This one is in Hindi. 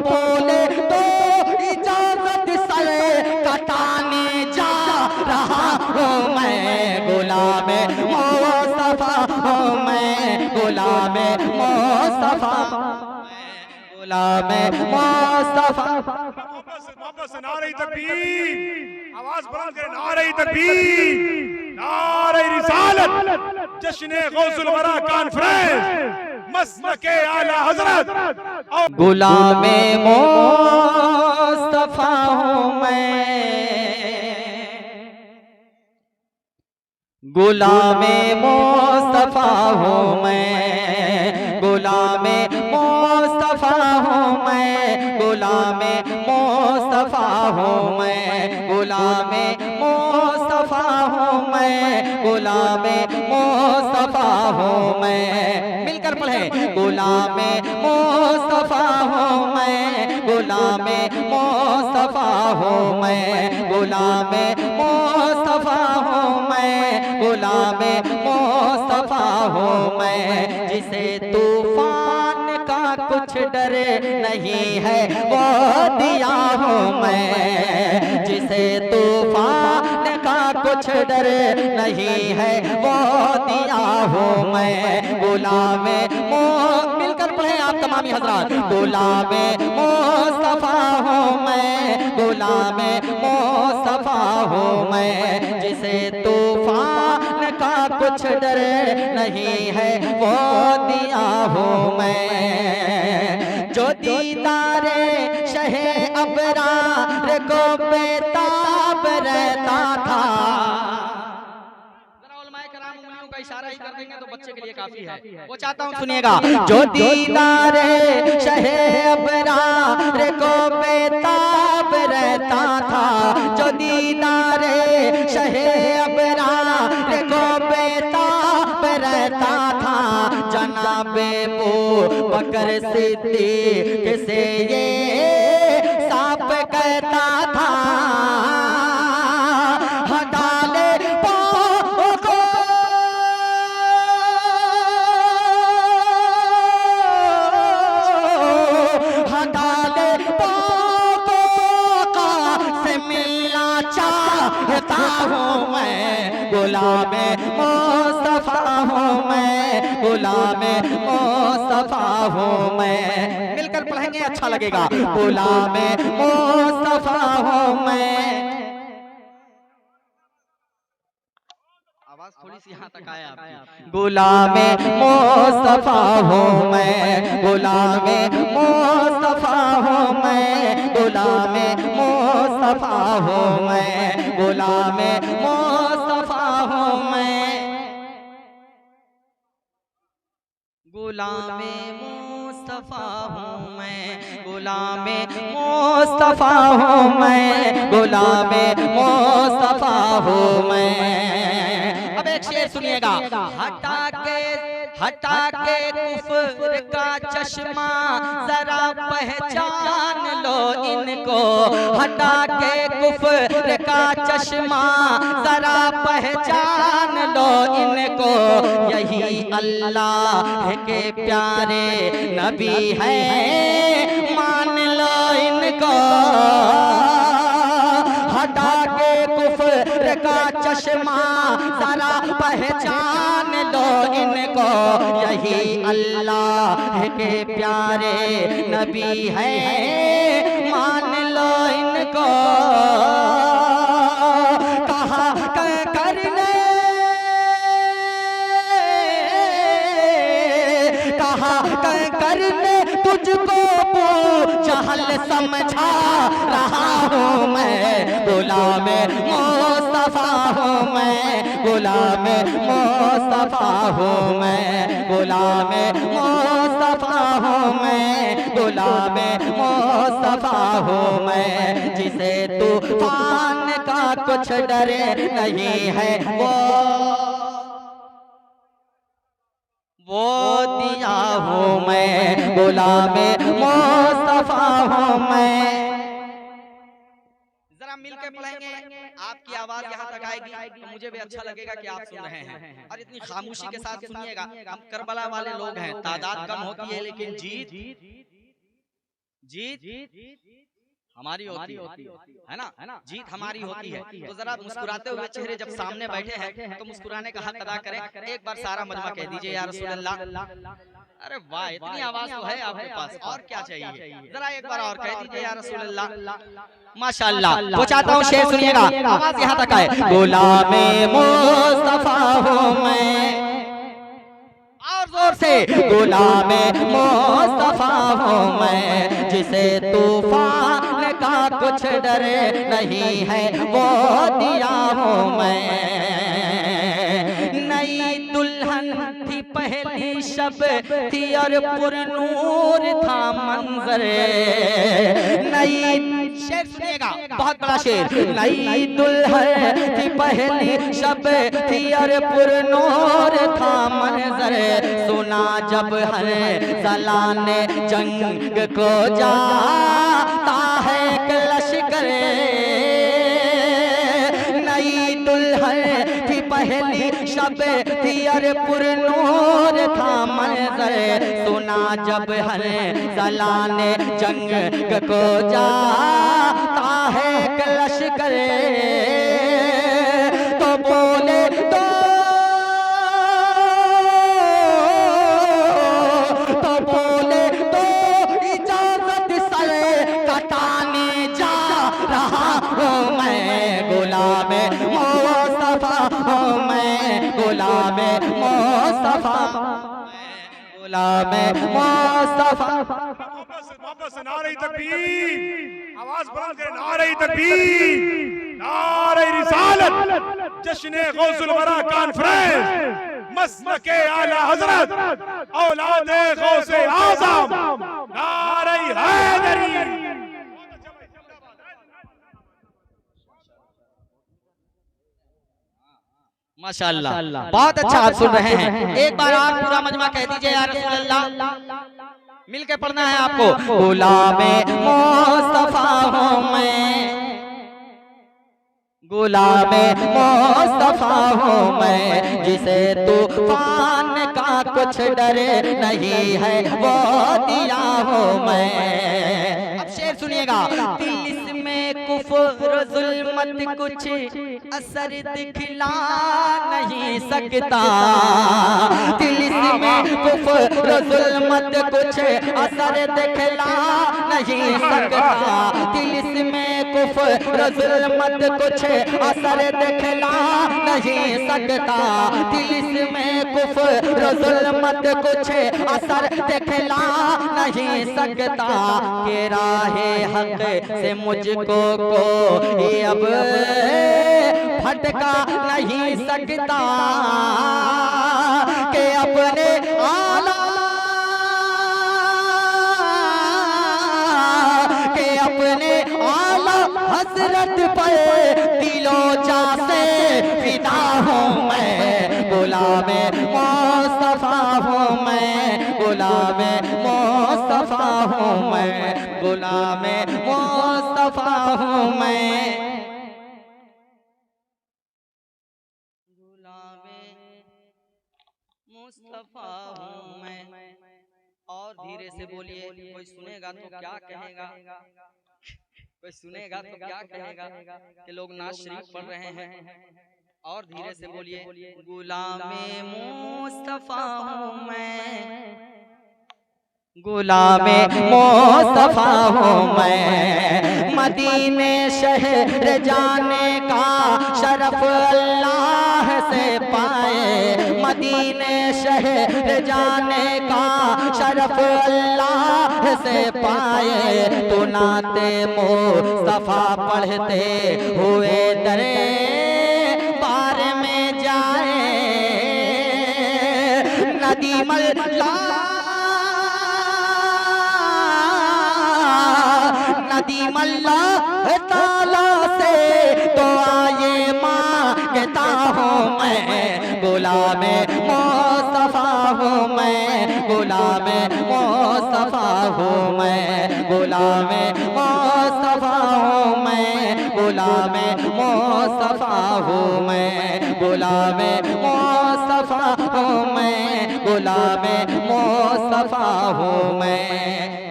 बोले तो इजाजत सर कटाने जा रहा हूँ मैं, गुलाम मुस्तफा हूँ मैं, गुलाम मुस्तफा, गुलाम मुस्तफा। वापस नारे तकबीर, आवाज बुलंद करें, नारे तकबीर, नारे रिसालत, जश्न गौसुल वरा कॉन्फ्रेंस, मसलके आला हजरत। गुलाम मुस्तफा हूँ मैं, गुलाम मुस्तफा हूँ मैं, गुलाम मुस्तफा हूँ मैं, गुलाम मुस्तफा हूँ मैं, गुलाम मुस्तफा हूँ मैं, गुलाम मुस्तफा हूँ मैं। मिलकर पढ़े, गुलाम मुस्तफा हूँ मैं, गुलाम मुस्तफा हूँ मैं, गुलाम मुस्तफा हूँ मैं, गुलाम मुस्तफा हूँ मैं। जिसे तूफान का कुछ डर नहीं है वो दिया हूँ मैं, जिसे तूफान का कुछ डर नहीं है वो दिया हूँ मैं, गुलाम मिलकर पढ़े आप तमामी हजरात, गुलाम मुस्तफा हूँ मैं, गुलाम मुस्तफा हूँ मैं। जिसे तूफान का कुछ डर नहीं है वो दिया हूँ मैं, जो दीदारे शहे अबरार को बेताब रहता था। का इशारा ही कर देंगे तो बच्चे के लिए काफी है, वो चाहता हूँ सुनिएगा। जो दीदारे शहे अबरार को बेताब रहता था, जो दीदारे शहे अबरार को बेताब रहता था, जनाबे बू बकर सिद्दीक से ये साफ कहता था, गुलाम मुस्तफा हूँ मैं, गुलाम मुस्तफा हूँ मैं। मिलकर पढ़ेंगे अच्छा लगेगा, गुलाम मुस्तफा हूँ मैं। आवाज थोड़ी सी यहाँ तक आया आपकी। गुलाम मुस्तफा हूँ मैं, गुलाम मुस्तफा हूँ मैं, गुलाम मुस्तफा हूँ मैं, गुलाम मुस्तफा हूँ मैं, गुलाम मुस्तफा हूँ मैं, गुलाम मुस्तफा हूँ मैं, गुलाम मुस्तफा हूँ मैं। अब एक शेर सुनिएगा, हटा के कुफ्र का चश्मा जरा पहचान लो इनको, हटा के कुफ्र का चश्मा जरा पहचान लो इनको, यही अल्लाह के प्यारे नबी है मान लो इनको, हटा के कुफ्र का चश्मा जरा पहचान लो इनको, यही अल्लाह के प्यारे नबी है मान लो इनको। कहा करने तुझको जहल समझा रहा हूँ मैं, गुलाम मुस्तफा हूँ मैं, गुलाम मुस्तफा हूँ मैं, गुलाम मुस्तफा हूँ मैं, गुलाम मुस्तफा हूँ मैं। जिसे तूफान का कुछ डर नहीं है वो दिया हूँ मैं, गुलाम मुस्तफा हूँ मैं। जरा मिलके पढ़ेंगे, आपकी आवाज यहाँ तक आएगी तो मुझे भी अच्छा लगेगा कि आप सुन रहे हैं, और इतनी खामोशी के साथ सुनिएगा। हम करबला वाले लोग हैं, तादाद कम होती है लेकिन जीत जीत हमारी होती है ना, जीत हमारी होती है। तो जरा मुस्कुराते हुए चेहरे जब सामने बैठे हैं तो मुस्कुराने का हक अदा करें। एक बार सारा मजमा कह दीजिए या रसूल अल्लाह। अरे वाह, इतनी आवाज तो है आपके पास, और क्या चाहिए? जरा एक बार और कह दीजिए या रसूल अल्लाह। माशाअल्लाह। वो चाहता हूँ शेर सुनिएगा, आवाज यहाँ तक आए। गुलामे मुस्तफा हूँ मैं, और जोर से। गुलामे मुस्तफा हूँ मैं, जिसे तूफान का कुछ डर नहीं है वो दिया हूँ मैं। नई दुल्हन थी पहली शब थी और पुरनूर था मंजर। नई शेर सुनिएगा, बहुत बड़ा शेर। नई दुल्हन थी पहली शब थी और पुरनूर था मंजर। सुना जब हर सलाने जंग को जाता है लश्कर। नई दुल्हन थी पहली शब थी और पुरनूर था मंजर। सुना जब हर सलाने जंग को जाता है लश्कर। तो बोले इजाजत सरे कटाने जा रहा हूँ मैं। गुलामे मुस्तफा हूँ मैं, गुलामे मुस्तफा, गुलामे मुस्तफा। मोहब्बत से नारे तकबीर, आवाज बुलंद करें, नारे तकबीर, नारे रिसालत, जश्न गौसुल वरा कॉन्फ्रेंस, मसलके आला हजरत, औलादे गौसे आज़म, नारे हैदरी। माशाअल्लाह, बहुत अच्छा आप सुन रहे हैं। एक बार आप पूरा मजमा कह दीजिए या रसूल अल्लाह। मिलके पढ़ना है आपको। गुलामे मुस्तफा हूँ मैं, गुलामे मुस्तफा हूँ मैं, जिसे तूफान का कुछ डर नहीं है वो दिया हूँ मैं। अब शेर सुनिएगा। में कुफ्र जुल्मत कुछ असर दिखला नहीं सकता। दिल में कुफ्र जुल्मत कुछ असर दिखला नहीं सकता। दिल में कुफ्र जुल्मत कुछ असर दिखला नहीं सकता। दिल में कुफ्र जुल्मत कुछ असर दिखला नहीं सकता। के राहे हक से मुझको कोई अब भटका नहीं सकता। के अपने आला, के अपने आला हजरत पर दिलो जा से फिदा हूँ मैं। गुलामे मुस्तफा हूँ मैं, गुलामे मुस्तफा हूँ मैं, गुलामे मुस्तफा हूँ मैं, गुलामे मुस्तफा हूँ मैं। और धीरे से बोलिए, कोई सुनेगा तो क्या कहेगा, कोई सुनेगा तो क्या कहेगा कि लोग नाज शरीफ पढ़ रहे हैं। और धीरे से बोलिए, गुलामे मुस्तफा हूँ मैं, गुलामे मुस्तफा हूँ मैं। मदीने शहर जाने का शरफ अल्लाह से पाए। मदीने शहर जाने का शरफ अल्लाह से पाए। तो नाते मुस्तफा पढ़ते हुए दरे पार में जाए। नदीम नदीम अल्लाह ताला से तो आए मांगता हूँ मैं। गुलामे मुस्तफा हूँ मैं, गुलामे मुस्तफा हूँ मैं, गुलामे मुस्तफा हूँ मैं, गुलामे मुस्तफा हूँ मैं, गुलामे मुस्तफा हूँ मैं, गुलामे मुस्तफा हूँ मैं।